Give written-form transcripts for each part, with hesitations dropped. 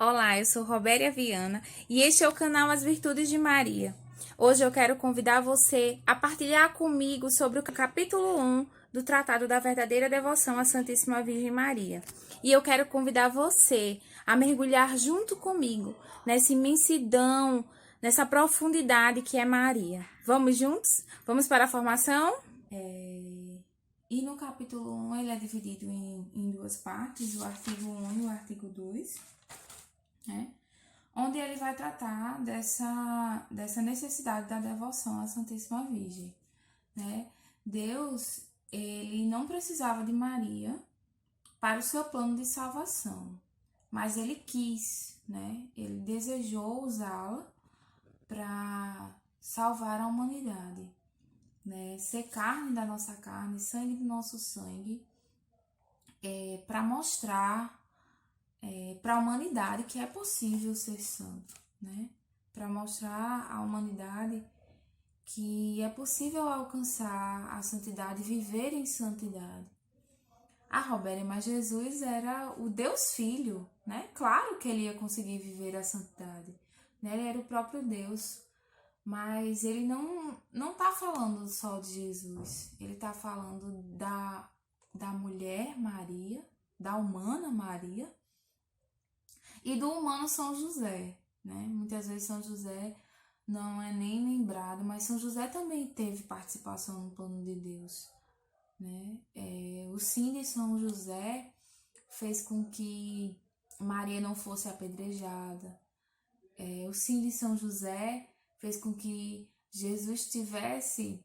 Olá, eu sou Robéria Viana e este é o canal As Virtudes de Maria. Hoje eu quero convidar você a partilhar comigo sobre o capítulo 1 do Tratado da Verdadeira Devoção à Santíssima Virgem Maria. E eu quero convidar você a mergulhar junto comigo nessa imensidão, nessa profundidade que é Maria. Vamos juntos? Vamos para a formação? E no capítulo 1 ele é dividido em duas partes, o artigo 1 e o artigo 2. Onde ele vai tratar dessa necessidade da devoção à Santíssima Virgem, né? Deus, ele não precisava de Maria para o seu plano de salvação, mas ele quis, né? Ele desejou usá-la para salvar a humanidade, né? Ser carne da nossa carne, sangue do nosso sangue, para mostrar para a humanidade que é possível ser santo, né? Para mostrar à humanidade que é possível alcançar a santidade, viver em santidade. Robéria, mas Jesus era o Deus Filho, né? Claro que ele ia conseguir viver a santidade, né? Ele era o próprio Deus, mas ele não tá falando só de Jesus, ele tá falando da mulher Maria, da humana Maria, e do humano São José, né? Muitas vezes São José não é nem lembrado, mas São José também teve participação no plano de Deus, né? O sim de São José fez com que Maria não fosse apedrejada. O sim de São José fez com que Jesus tivesse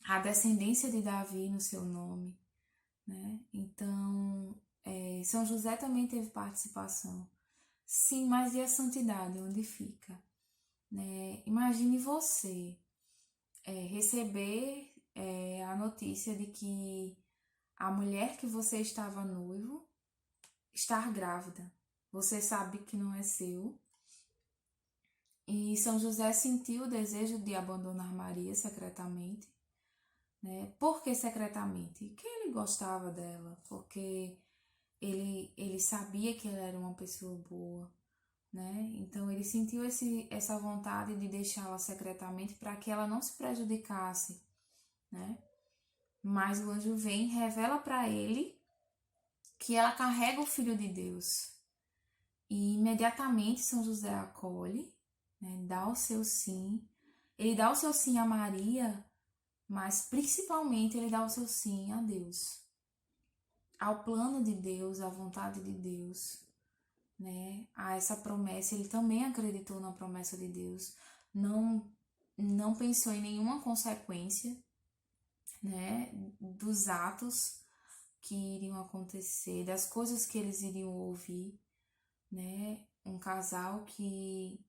a descendência de Davi no seu nome, né? Então, São José também teve participação. Sim, mas e a santidade, onde fica? Né? Imagine você receber a notícia de que a mulher que você estava noivo está grávida. Você sabe que não é seu. E São José sentiu o desejo de abandonar Maria secretamente. Né? Por que secretamente? Porque ele gostava dela, porque ele sabia que ela era uma pessoa boa, né? Então ele sentiu essa vontade de deixá-la secretamente para que ela não se prejudicasse, né? Mas o anjo vem e revela para ele que ela carrega o Filho de Deus. E imediatamente São José acolhe, né? Dá o seu sim. Ele dá o seu sim a Maria, mas principalmente ele dá o seu sim a Deus, ao plano de Deus, à vontade de Deus, né? A essa promessa. Ele também acreditou na promessa de Deus, não pensou em nenhuma consequência, né? Dos atos que iriam acontecer, das coisas que eles iriam ouvir, né? Um casal que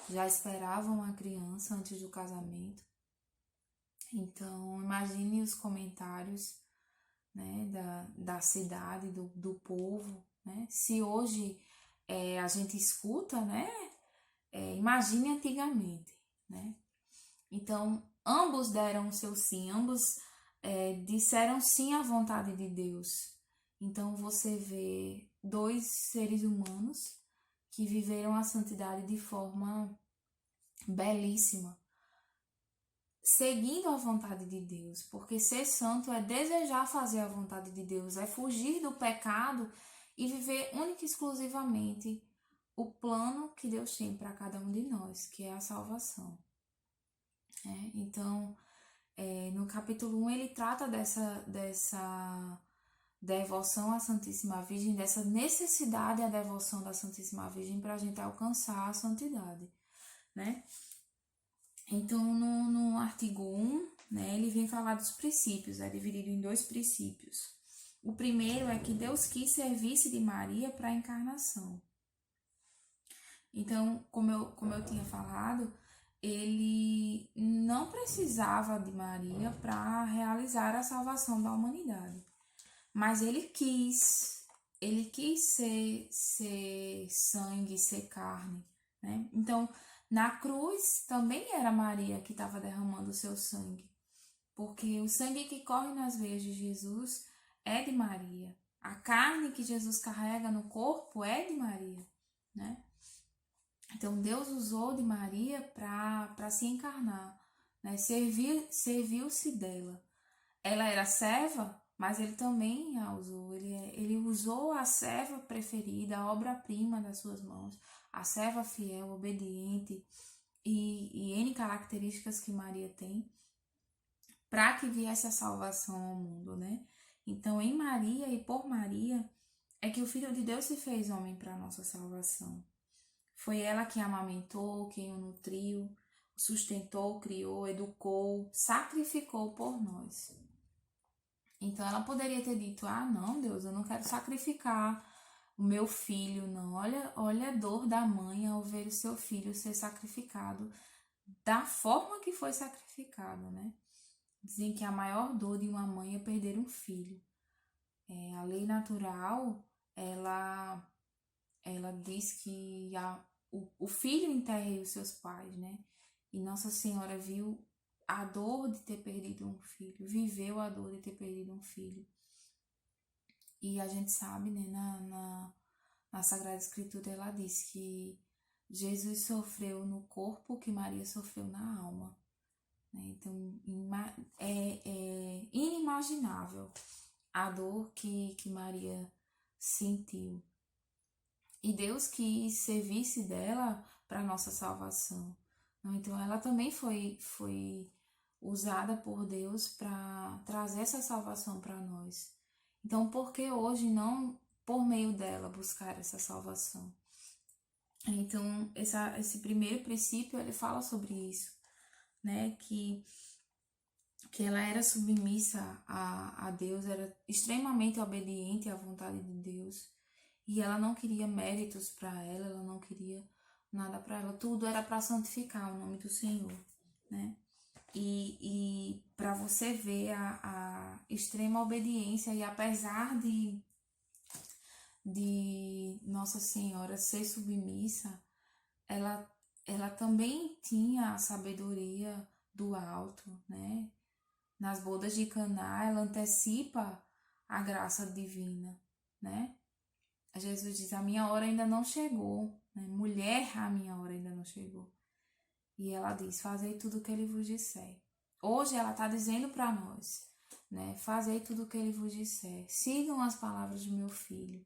já esperava uma criança antes do casamento. Então, imagine os comentários, né, da cidade, do povo, né? Se hoje a gente escuta, né? Imagine antigamente, né? Então, ambos deram o seu sim, ambos disseram sim à vontade de Deus. Então, você vê dois seres humanos que viveram a santidade de forma belíssima, seguindo a vontade de Deus, porque ser santo é desejar fazer a vontade de Deus, é fugir do pecado e viver única e exclusivamente o plano que Deus tem para cada um de nós, que é a salvação. Então, no capítulo 1 ele trata dessa devoção à Santíssima Virgem, dessa necessidade da devoção da Santíssima Virgem para a gente alcançar a santidade, né? Então, no artigo 1, né, ele vem falar dos princípios, é dividido em dois princípios. O primeiro é que Deus quis servir-se de Maria para a encarnação. Então, como eu tinha falado, ele não precisava de Maria para realizar a salvação da humanidade. Mas ele quis ser sangue, ser carne, né? Então, na cruz também era Maria que estava derramando o seu sangue, porque o sangue que corre nas veias de Jesus é de Maria, A carne que Jesus carrega no corpo é de Maria, né? Então Deus usou de Maria para se encarnar, né? Serviu-se dela. Ela era serva, mas ele também a usou. Ele usou a serva preferida, a obra-prima das suas mãos, a serva fiel, obediente e N características que Maria tem, para que viesse a salvação ao mundo, né? Então, em Maria e por Maria é que o Filho de Deus se fez homem para a nossa salvação. Foi ela quem amamentou, quem o nutriu, sustentou, criou, educou, sacrificou por nós. Então ela poderia ter dito: ah, não, Deus, eu não quero sacrificar o meu filho, não. Olha a dor da mãe ao ver o seu filho ser sacrificado da forma que foi sacrificado, né? Dizem que a maior dor de uma mãe é perder um filho. A lei natural, ela diz que o filho enterra os seus pais, né? E Nossa Senhora viu a dor de ter perdido um filho, viveu a dor de ter perdido um filho. E a gente sabe, né, na Sagrada Escritura ela diz que Jesus sofreu no corpo o que Maria sofreu na alma. Né? Então é inimaginável a dor que Maria sentiu. E Deus quis servir-se dela para nossa salvação. Então ela também foi usada por Deus para trazer essa salvação para nós. Então, por que hoje não, por meio dela, buscar essa salvação? Então, esse primeiro princípio, ele fala sobre isso, né? Que ela era submissa a Deus, era extremamente obediente à vontade de Deus. E ela não queria méritos para ela não queria nada para ela. Tudo era para santificar o nome do Senhor, né? E para você ver a extrema obediência, e apesar de Nossa Senhora ser submissa, ela também tinha a sabedoria do alto, né? Nas bodas de Caná, ela antecipa a graça divina, né? Jesus diz: a minha hora ainda não chegou, né? Mulher, a minha hora ainda não chegou. E ela diz: fazei tudo o que ele vos disser. Hoje ela está dizendo para nós, né? Fazei tudo o que ele vos disser. Sigam as palavras do meu filho.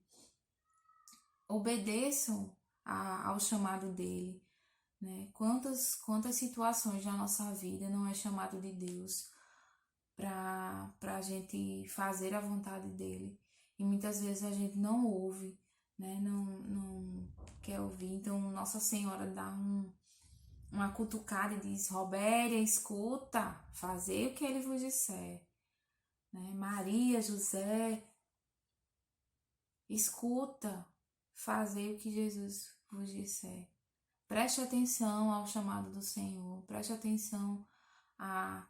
Obedeçam ao chamado dele, né? Quantas situações na nossa vida não é chamado de Deus para a gente fazer a vontade dele. E muitas vezes a gente não ouve, né? Não quer ouvir. Então Nossa Senhora dá uma cutucada e diz: Robéria, escuta, fazei o que ele vos disser. Né? Maria, José, escuta, fazei o que Jesus vos disser. Preste atenção ao chamado do Senhor, preste atenção a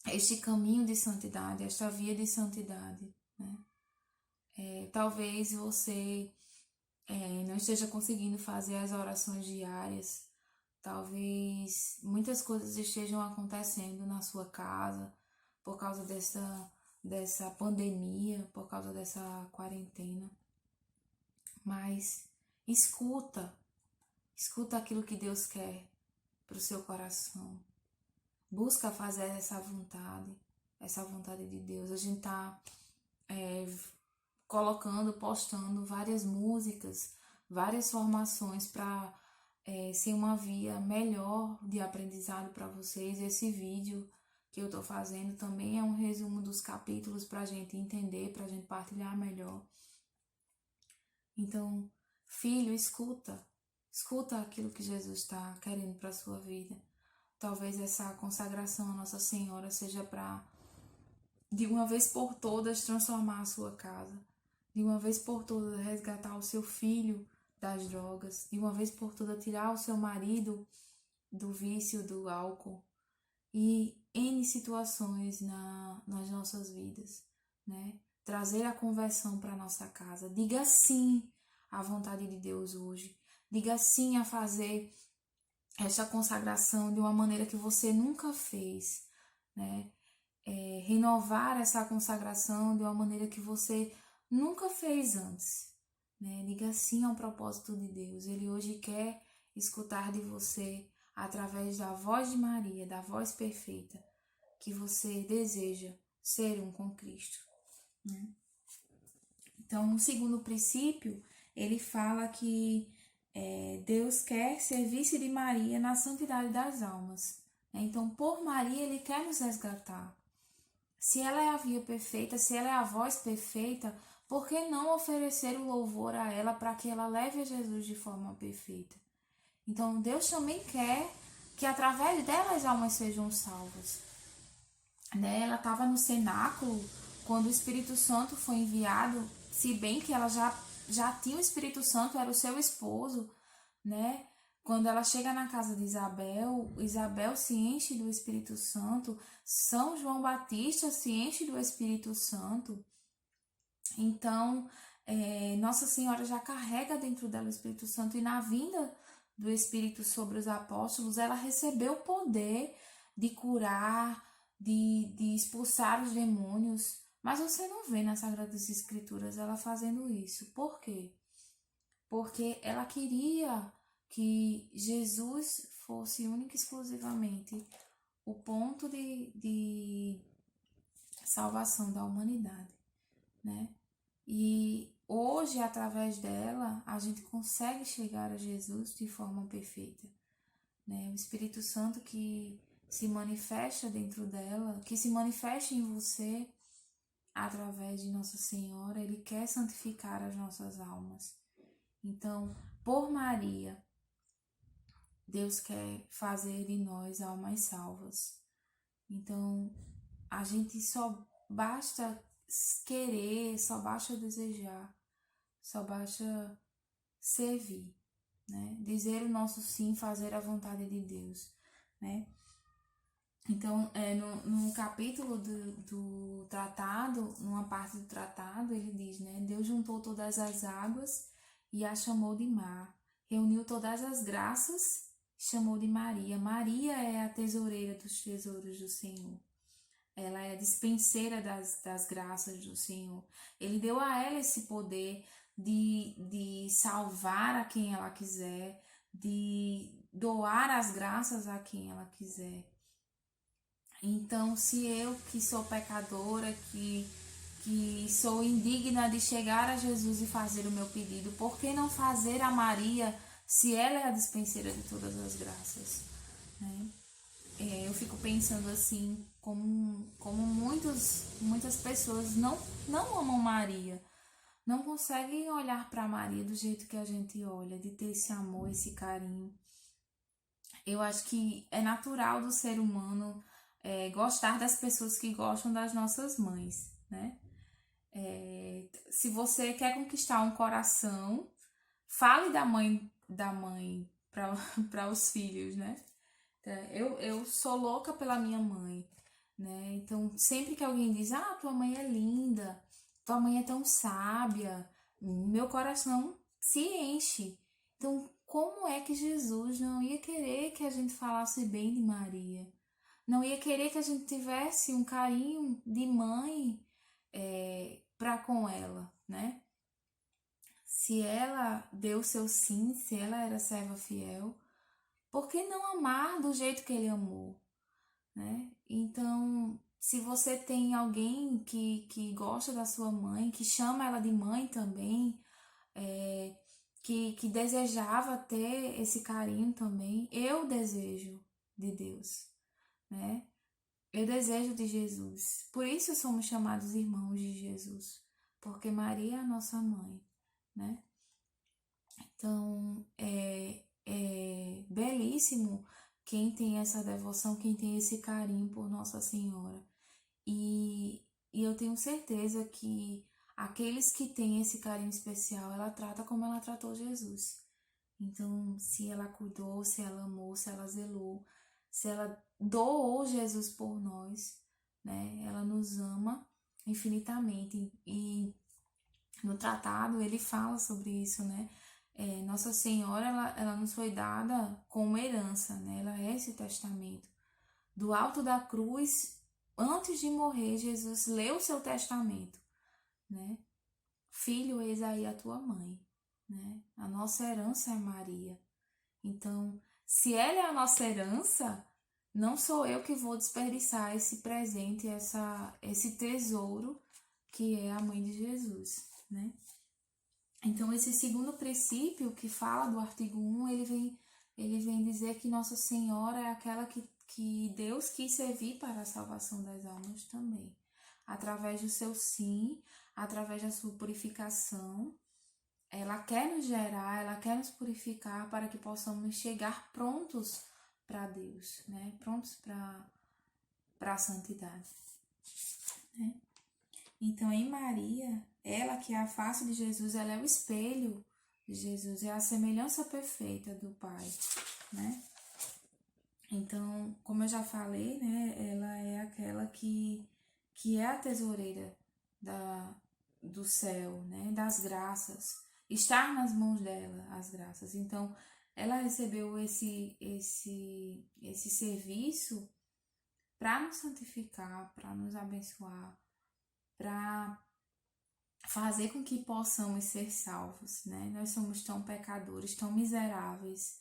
este caminho de santidade, esta via de santidade. Né? Talvez você não esteja conseguindo fazer as orações diárias, talvez muitas coisas estejam acontecendo na sua casa por causa dessa pandemia, por causa dessa quarentena. Mas escuta aquilo que Deus quer para o seu coração. Busca fazer essa vontade de Deus. A gente está postando várias músicas, várias formações para ser uma via melhor de aprendizado para vocês. Esse vídeo que eu estou fazendo também é um resumo dos capítulos para a gente entender, para a gente partilhar melhor. Então, filho, escuta aquilo que Jesus está querendo para a sua vida. Talvez essa consagração à Nossa Senhora seja para, de uma vez por todas, transformar a sua casa. De uma vez por todas, resgatar o seu filho das drogas. De uma vez por todas, tirar o seu marido do vício do álcool. E N situações nas nossas vidas, né? Trazer a conversão para a nossa casa. Diga sim à vontade de Deus hoje. Diga sim a fazer esta consagração de uma maneira que você nunca fez, né? Renovar essa consagração de uma maneira que você nunca fez antes, né? Diga sim ao propósito de Deus. Ele hoje quer escutar de você através da voz de Maria, da voz perfeita, que você deseja ser um com Cristo, né? Então, no segundo princípio, ele fala que Deus quer servir-se de Maria na santidade das almas, né? Então, por Maria, ele quer nos resgatar. Se ela é a via perfeita, se ela é a voz perfeita, por que não oferecer o louvor a ela para que ela leve a Jesus de forma perfeita? Então, Deus também quer que através dela as almas sejam salvas, né? Ela estava no cenáculo quando o Espírito Santo foi enviado, se bem que ela já tinha o Espírito Santo, era o seu esposo, né? Quando ela chega na casa de Isabel, Isabel se enche do Espírito Santo, São João Batista se enche do Espírito Santo. Então, Nossa Senhora já carrega dentro dela o Espírito Santo, e na vinda do Espírito sobre os apóstolos, ela recebeu o poder de curar, de expulsar os demônios. Mas você não vê nas Sagradas Escrituras ela fazendo isso. Por quê? Porque ela queria que Jesus fosse única e exclusivamente o ponto de salvação da humanidade, né? E hoje, através dela, a gente consegue chegar a Jesus de forma perfeita, né? O Espírito Santo que se manifesta dentro dela, que se manifesta em você através de Nossa Senhora, ele quer santificar as nossas almas. Então, por Maria, Deus quer fazer de nós almas salvas. Então, a gente só basta querer, só basta desejar, só basta servir, né? Dizer o nosso sim, fazer a vontade de Deus, né? Então, no capítulo do tratado, numa parte do tratado, ele diz, né? Deus juntou todas as águas e a chamou de mar, reuniu todas as graças, chamou de Maria. Maria é a tesoureira dos tesouros do Senhor. Ela é a dispenseira das graças do Senhor. Ele deu a ela esse poder de salvar a quem ela quiser, de doar as graças a quem ela quiser. Então, se eu, que sou pecadora, que sou indigna de chegar a Jesus e fazer o meu pedido, por que não fazer a Maria, se ela é a dispenseira de todas as graças, né? Eu fico pensando assim, como muitas pessoas não amam Maria, não conseguem olhar para Maria do jeito que a gente olha, de ter esse amor, esse carinho. Eu acho que é natural do ser humano gostar das pessoas que gostam das nossas mães, né? Se você quer conquistar um coração, fale da mãe para os filhos, né? Eu sou louca pela minha mãe, né? Então, sempre que alguém diz, tua mãe é linda, tua mãe é tão sábia, meu coração se enche. Então, como é que Jesus não ia querer que a gente falasse bem de Maria? Não ia querer que a gente tivesse um carinho de mãe para com ela, né? Se ela deu seu sim, se ela era serva fiel, por que não amar do jeito que ele amou, né? Então, se você tem alguém que gosta da sua mãe, que chama ela de mãe também, que desejava ter esse carinho também, eu desejo de Deus, né? Eu desejo de Jesus. Por isso somos chamados irmãos de Jesus, porque Maria é a nossa mãe, né? Então, é belíssimo quem tem essa devoção, quem tem esse carinho por Nossa Senhora. E eu tenho certeza que aqueles que têm esse carinho especial, ela trata como ela tratou Jesus. Então, se ela cuidou, se ela amou, se ela zelou, se ela doou Jesus por nós, né? Ela nos ama infinitamente. E no tratado ele fala sobre isso, né? Nossa Senhora, ela nos foi dada como herança, né? Ela é esse testamento. Do alto da cruz, antes de morrer, Jesus leu o seu testamento, né? filho, eis aí a tua mãe, né? A nossa herança é Maria. Então, se ela é a nossa herança, não sou eu que vou desperdiçar esse presente, esse tesouro que é a mãe de Jesus, né? Então, esse segundo princípio que fala do artigo 1, ele vem dizer que Nossa Senhora é aquela que Deus quis servir para a salvação das almas também. Através do seu sim, através da sua purificação, ela quer nos gerar, ela quer nos purificar para que possamos chegar prontos para Deus, né? Prontos para a santidade, né? Então, em Maria, ela que é a face de Jesus, ela é o espelho de Jesus, é a semelhança perfeita do Pai, né? Então, como eu já falei, né, ela é aquela que é a tesoureira do céu, né, das graças, estar nas mãos dela as graças. Então, ela recebeu esse serviço para nos santificar, para nos abençoar, para fazer com que possamos ser salvos, né? Nós somos tão pecadores, tão miseráveis,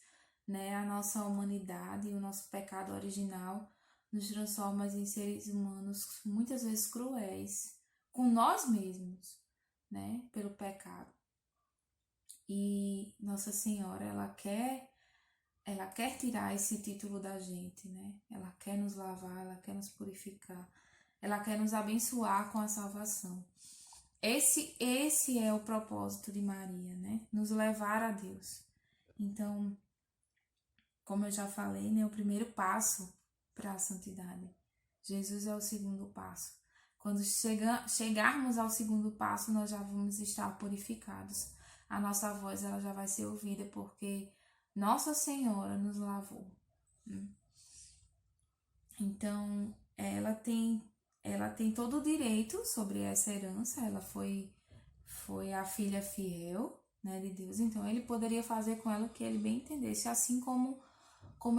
né? A nossa humanidade e o nosso pecado original nos transforma em seres humanos muitas vezes cruéis com nós mesmos, né? Pelo pecado. E Nossa Senhora, ela quer tirar esse título da gente, né? Ela quer nos lavar, ela quer nos purificar, ela quer nos abençoar com a salvação. Esse é o propósito de Maria, né? Nos levar a Deus. Então, como eu já falei, né? O primeiro passo para a santidade. Jesus é o segundo passo. Quando chegarmos ao segundo passo, nós já vamos estar purificados. A nossa voz ela já vai ser ouvida, porque Nossa Senhora nos lavou. Então, ela tem todo o direito sobre essa herança. Ela foi a filha fiel, né, de Deus. Então, ele poderia fazer com ela o que ele bem entendesse, assim como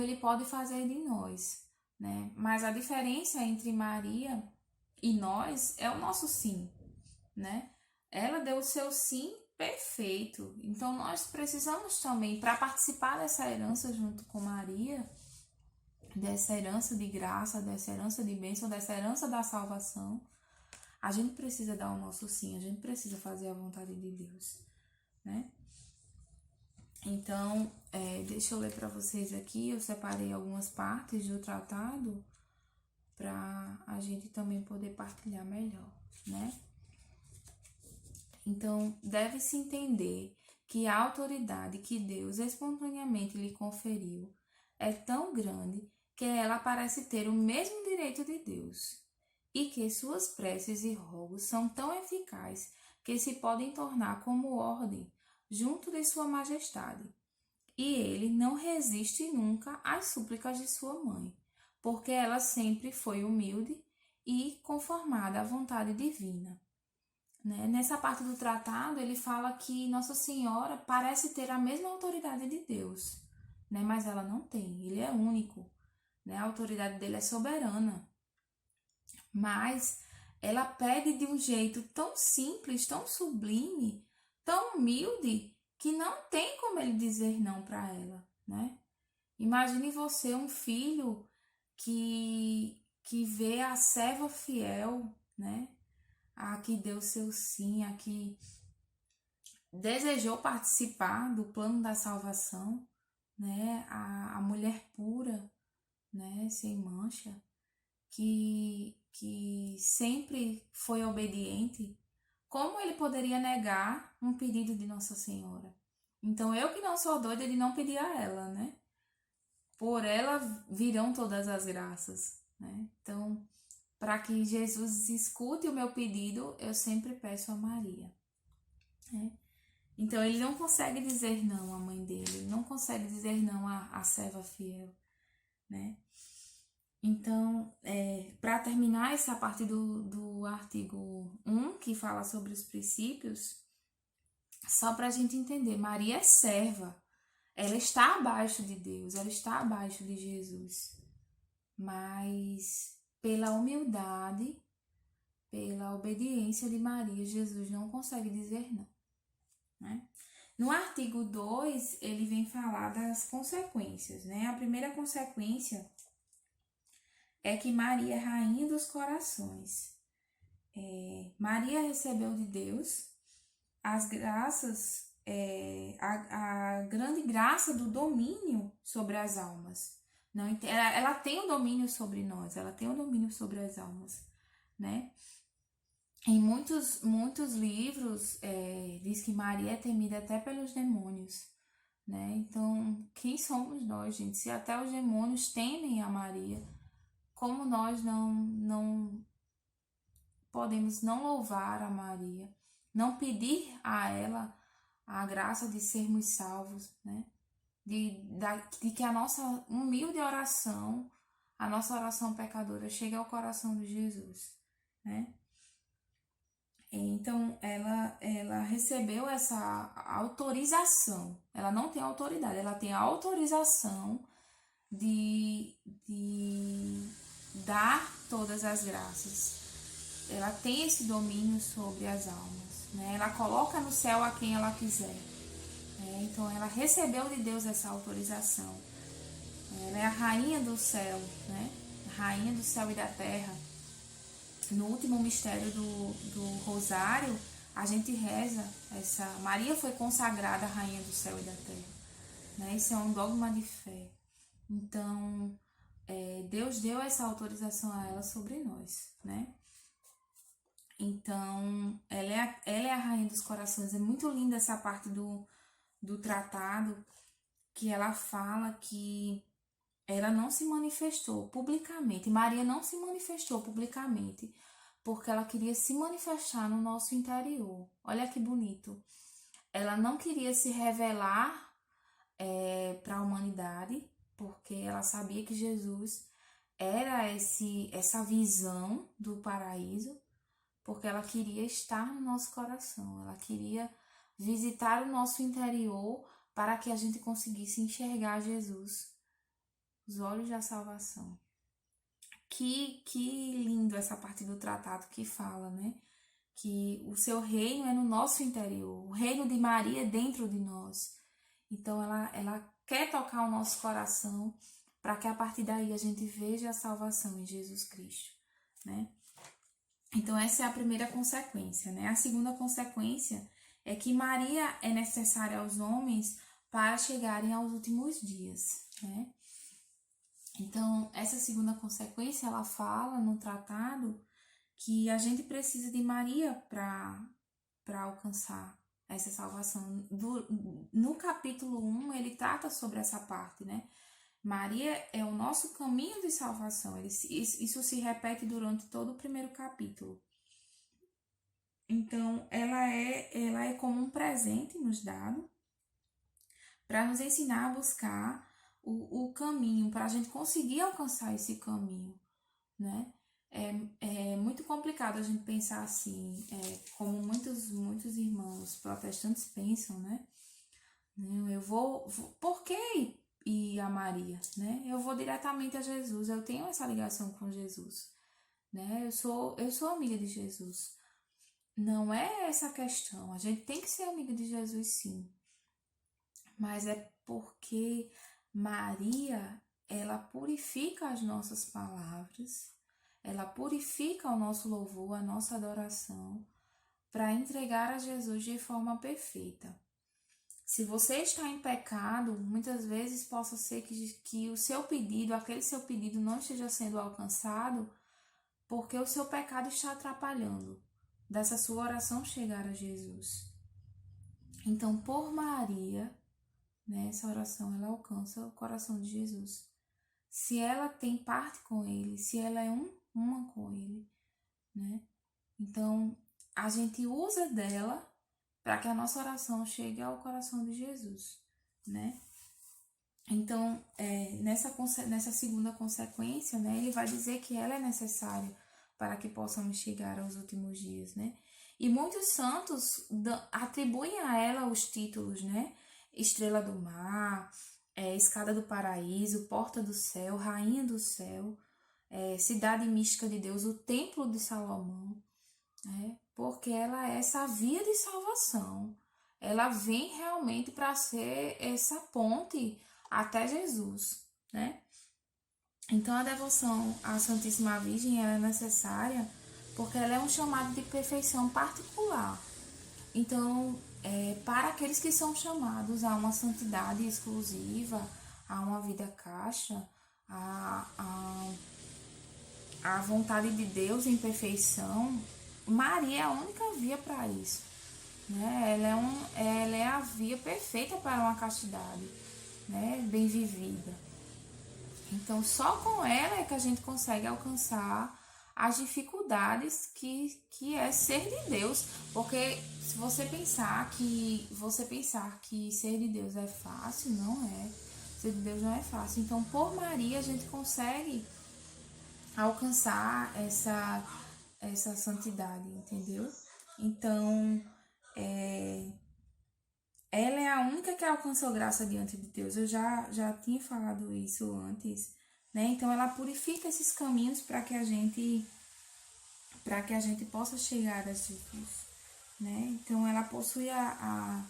ele pode fazer de nós, né? Mas a diferença entre Maria e nós é o nosso sim, né? Ela deu o seu sim perfeito. Então, nós precisamos também, para participar dessa herança junto com Maria, dessa herança de graça, dessa herança de bênção, dessa herança da salvação, a gente precisa dar o nosso sim, a gente precisa fazer a vontade de Deus, né? Então, deixa eu ler para vocês aqui, eu separei algumas partes do tratado para a gente também poder partilhar melhor, né? Então, deve-se entender que a autoridade que Deus espontaneamente lhe conferiu é tão grande que ela parece ter o mesmo direito de Deus, e que suas preces e rogos são tão eficazes que se podem tornar como ordem junto de sua majestade. E ele não resiste nunca às súplicas de sua mãe, porque ela sempre foi humilde e conformada à vontade divina. Né? Nessa parte do tratado, ele fala que Nossa Senhora parece ter a mesma autoridade de Deus, né? Mas ela não tem, ele é único, né? A autoridade dele é soberana. Mas ela pede de um jeito tão simples, tão sublime, tão humilde, que não tem como ele dizer não para ela, né? Imagine você, um filho que vê a serva fiel, né? A que deu seu sim, a que desejou participar do plano da salvação, né? A mulher pura, né? Sem mancha, que sempre foi obediente. Como ele poderia negar um pedido de Nossa Senhora? Então, eu que não sou doida de não pedir a ela, né? Por ela virão todas as graças, né? Então, para que Jesus escute o meu pedido, eu sempre peço a Maria, né? Então, ele não consegue dizer não à mãe dele, ele não consegue dizer não à serva fiel, né? Então, para terminar essa parte do artigo 1, que fala sobre os princípios, só para a gente entender, Maria é serva, ela está abaixo de Deus, ela está abaixo de Jesus, mas pela humildade, pela obediência de Maria, Jesus não consegue dizer não, né? No artigo 2, ele vem falar das consequências, né? A primeira consequência é que Maria é rainha dos corações. Maria recebeu de Deus as graças, a grande graça do domínio sobre as almas. Não, ela tem o domínio sobre nós, ela tem o domínio sobre as almas, né? Em muitos livros, diz que Maria é temida até pelos demônios, né? Então, quem somos nós, gente? Se até os demônios temem a Maria, como nós não podemos não louvar a Maria, não pedir a ela a graça de sermos salvos, né? De que a nossa humilde oração, a nossa oração pecadora, chegue ao coração de Jesus, né? Então, ela recebeu essa autorização. Ela não tem autoridade, ela tem a autorização de dar todas as graças. Ela tem esse domínio sobre as almas, né? Ela coloca no céu a quem ela quiser. Então, ela recebeu de Deus essa autorização. Ela é a rainha do céu, né? Rainha do céu e da terra. No último mistério do Rosário, a gente reza essa... Maria foi consagrada rainha do céu e da terra, né? Isso é um dogma de fé. Então, Deus deu essa autorização a ela sobre nós, né? Então, ela é a rainha dos corações. É muito linda essa parte do tratado, que ela fala que ela não se manifestou publicamente. Maria não se manifestou publicamente porque ela queria se manifestar no nosso interior. Olha que bonito. Ela não queria se revelar para a humanidade, porque ela sabia que Jesus era essa visão do paraíso, porque ela queria estar no nosso coração. Ela queria visitar o nosso interior para que a gente conseguisse enxergar Jesus, os olhos da salvação. Que lindo essa parte do tratado que fala, né? Que o seu reino é no nosso interior, o reino de Maria é dentro de nós. Então ela quer tocar o nosso coração para que a partir daí a gente veja a salvação em Jesus Cristo, né? Então essa é a primeira consequência, né? A segunda consequência é que Maria é necessária aos homens para chegarem aos últimos dias, né? Então, essa segunda consequência, ela fala no tratado que a gente precisa de Maria para alcançar essa salvação. No capítulo 1, ele trata sobre essa parte, né? Maria é o nosso caminho de salvação. Isso se repete durante todo o primeiro capítulo. Então, ela é como um presente nos dado para nos ensinar a buscar o caminho, para a gente conseguir alcançar esse caminho, né? É muito complicado a gente pensar assim, como muitos irmãos protestantes pensam, né? Eu vou por que ir a Maria, né? Eu vou diretamente a Jesus, eu tenho essa ligação com Jesus, né? Eu sou amiga de Jesus. Não é essa a questão, a gente tem que ser amiga de Jesus sim, mas é porque Maria, ela purifica as nossas palavras, ela purifica o nosso louvor, a nossa adoração, para entregar a Jesus de forma perfeita. Se você está em pecado, muitas vezes possa ser que o seu pedido, aquele seu pedido não esteja sendo alcançado, porque o seu pecado está atrapalhando dessa sua oração chegar a Jesus. Então, por Maria, né, essa oração ela alcança o coração de Jesus. Se ela tem parte com ele, se ela é uma com ele, né? Então, a gente usa dela para que a nossa oração chegue ao coração de Jesus, né? Então, nessa segunda consequência, né, ele vai dizer que ela é necessária para que possamos chegar aos últimos dias, né? E muitos santos atribuem a ela os títulos, né? Estrela do mar, escada do paraíso, porta do céu, rainha do céu, cidade mística de Deus, o templo de Salomão. né? Porque ela é essa via de salvação. Ela vem realmente para ser essa ponte até Jesus, né? Então a devoção à Santíssima Virgem ela é necessária porque ela é um chamado de perfeição particular. Então, para aqueles que são chamados a uma santidade exclusiva, a uma vida caixa, a, a vontade de Deus em perfeição, Maria é a única via para isso. Né? Ela é a via perfeita para uma castidade, né? Bem vivida. Então, só com ela é que a gente consegue alcançar as dificuldades que é ser de Deus. Porque se você pensar que ser de Deus é fácil, não é. Ser de Deus não é fácil. Então, por Maria, a gente consegue alcançar essa santidade, entendeu? Então, ela é a única que alcançou graça diante de Deus. Eu já tinha falado isso antes, né? Então ela purifica esses caminhos para que a gente possa chegar a Jesus, né? Então ela possui a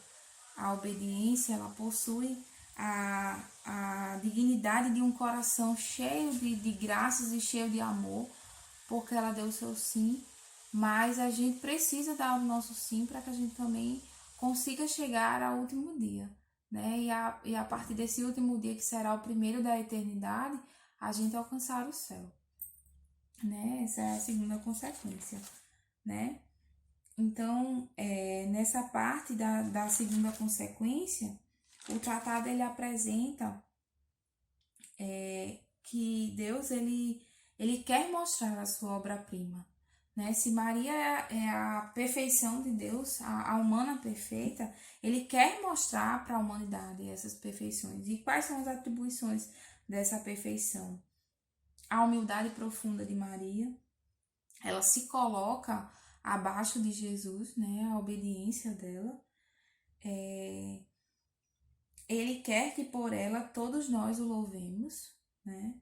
obediência, ela possui a dignidade de um coração cheio de graças e cheio de amor, porque ela deu o seu sim, mas a gente precisa dar o nosso sim para que a gente também consiga chegar ao último dia, né? E a partir desse último dia, que será o primeiro da eternidade, a gente alcançar o céu, né? Essa é a segunda consequência, né? Então, nessa parte da segunda consequência, o tratado ele apresenta que Deus ele quer mostrar a sua obra-prima, né? Se Maria é a perfeição de Deus, a humana perfeita, ele quer mostrar para a humanidade essas perfeições. E quais são as atribuições dessa perfeição? A humildade profunda de Maria, ela se coloca abaixo de Jesus, né? A obediência dela. Ele quer que por ela todos nós o louvemos, né?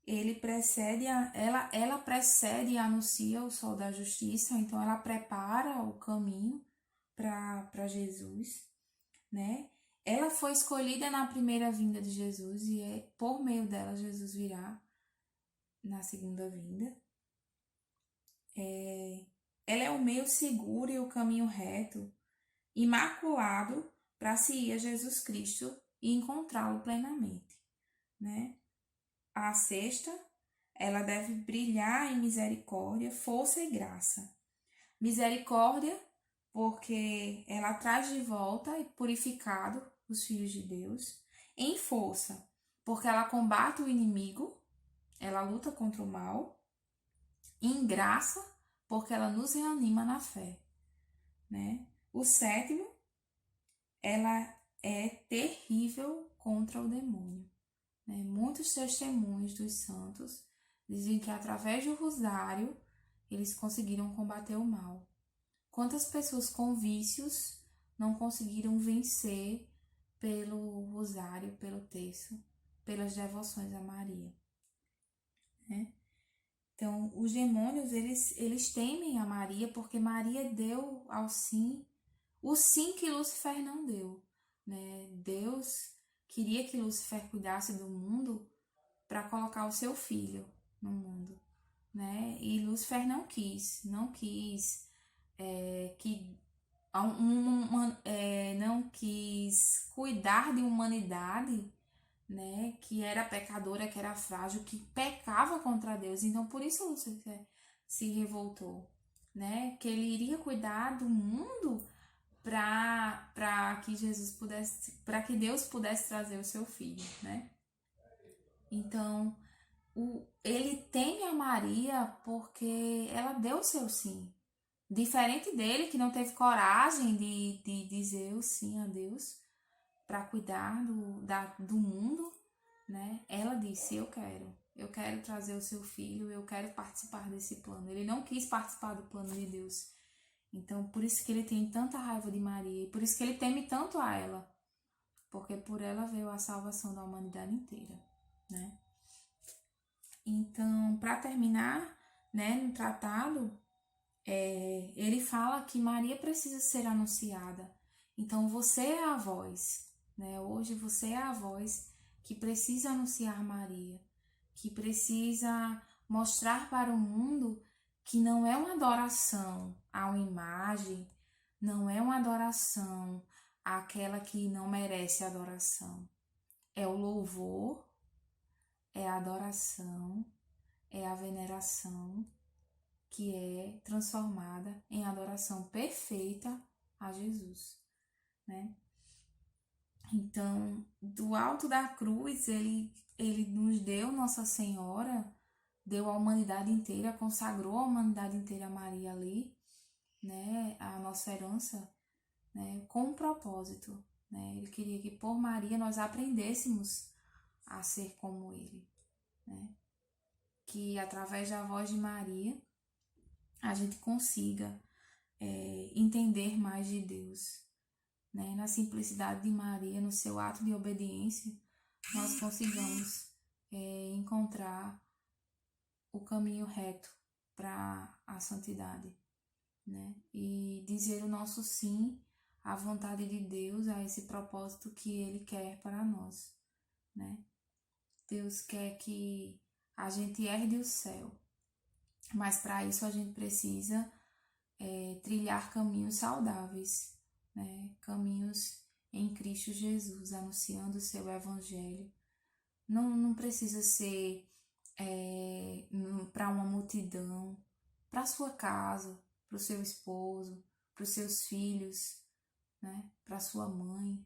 Ela precede e anuncia o sol da justiça, então ela prepara o caminho para Jesus, né? Ela foi escolhida na primeira vinda de Jesus e por meio dela Jesus virá na segunda vinda. Ela é o meio seguro e o caminho reto, imaculado, para se ir a Jesus Cristo e encontrá-lo plenamente, né? A sexta, ela deve brilhar em misericórdia, força e graça. Misericórdia, porque ela traz de volta e purificado os filhos de Deus. Em força, porque ela combate o inimigo, ela luta contra o mal. Em graça, porque ela nos reanima na fé, né? O sétimo, ela é terrível contra o demônio. Né? Muitos testemunhos dos santos dizem que através do rosário eles conseguiram combater o mal. Quantas pessoas com vícios não conseguiram vencer pelo rosário, pelo terço, pelas devoções a Maria, né? Então, os demônios, eles temem a Maria porque Maria deu ao sim o sim que Lúcifer não deu, né? Deus queria que Lúcifer cuidasse do mundo para colocar o seu filho no mundo, né? E Lúcifer não quis que não quis cuidar de humanidade, né? Que era pecadora, que era frágil, que pecava contra Deus. Então por isso Lúcifer se revoltou, né? Que ele iria cuidar do mundo para que Jesus pudesse, para que Deus pudesse trazer o seu filho, né? Então, ele teme a Maria porque ela deu o seu sim. Diferente dele, que não teve coragem de dizer o sim a Deus para cuidar do mundo, né? Ela disse: eu quero trazer o seu filho, eu quero participar desse plano. Ele não quis participar do plano de Deus. Então, por isso que ele tem tanta raiva de Maria, e por isso que ele teme tanto a ela, porque por ela veio a salvação da humanidade inteira, né? Então, para terminar, né, no tratado, ele fala que Maria precisa ser anunciada. Então você é a voz, né? Hoje você é a voz que precisa anunciar Maria, que precisa mostrar para o mundo que não é uma adoração a uma imagem, não é uma adoração àquela que não merece adoração. É o louvor, é a adoração, é a veneração que é transformada em adoração perfeita a Jesus, né? Então, do alto da cruz, ele nos deu Nossa Senhora, deu a humanidade inteira, consagrou a humanidade inteira a Maria ali, né? A nossa herança, né? Com um propósito, né? Ele queria que por Maria nós aprendêssemos a ser como ele, né? Que através da voz de Maria a gente consiga entender mais de Deus, né? Na simplicidade de Maria, no seu ato de obediência, nós consigamos encontrar o caminho reto para a santidade, né? E dizer o nosso sim à vontade de Deus, a esse propósito que Ele quer para nós, né? Deus quer que a gente herde o céu, mas para isso a gente precisa trilhar caminhos saudáveis, né? Caminhos em Cristo Jesus, anunciando o seu evangelho. Não precisa ser para uma multidão, para sua casa, para o seu esposo, para os seus filhos, né? Para sua mãe.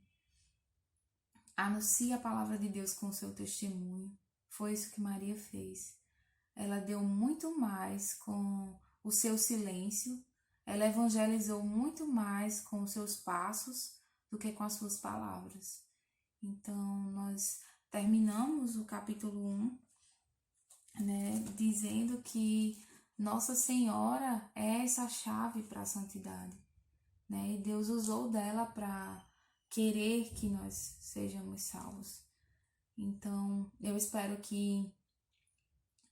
Anuncie a palavra de Deus com o seu testemunho. Foi isso que Maria fez. Ela deu muito mais com o seu silêncio. Ela evangelizou muito mais com os seus passos do que com as suas palavras. Então, nós terminamos o capítulo 1, né, dizendo que Nossa Senhora é essa chave para a santidade, né? E Deus usou dela para querer que nós sejamos salvos. Então, eu espero que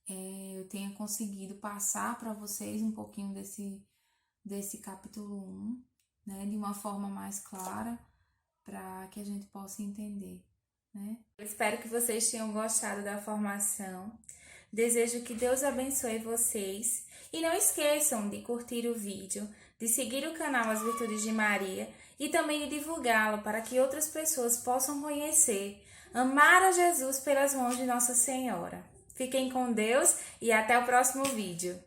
eu tenha conseguido passar para vocês um pouquinho desse capítulo 1, né, de uma forma mais clara, para que a gente possa entender, né? Eu espero que vocês tenham gostado da formação. Desejo que Deus abençoe vocês. E não esqueçam de curtir o vídeo, de seguir o canal As Virtudes de Maria e também de divulgá-lo para que outras pessoas possam conhecer, amar a Jesus pelas mãos de Nossa Senhora. Fiquem com Deus e até o próximo vídeo.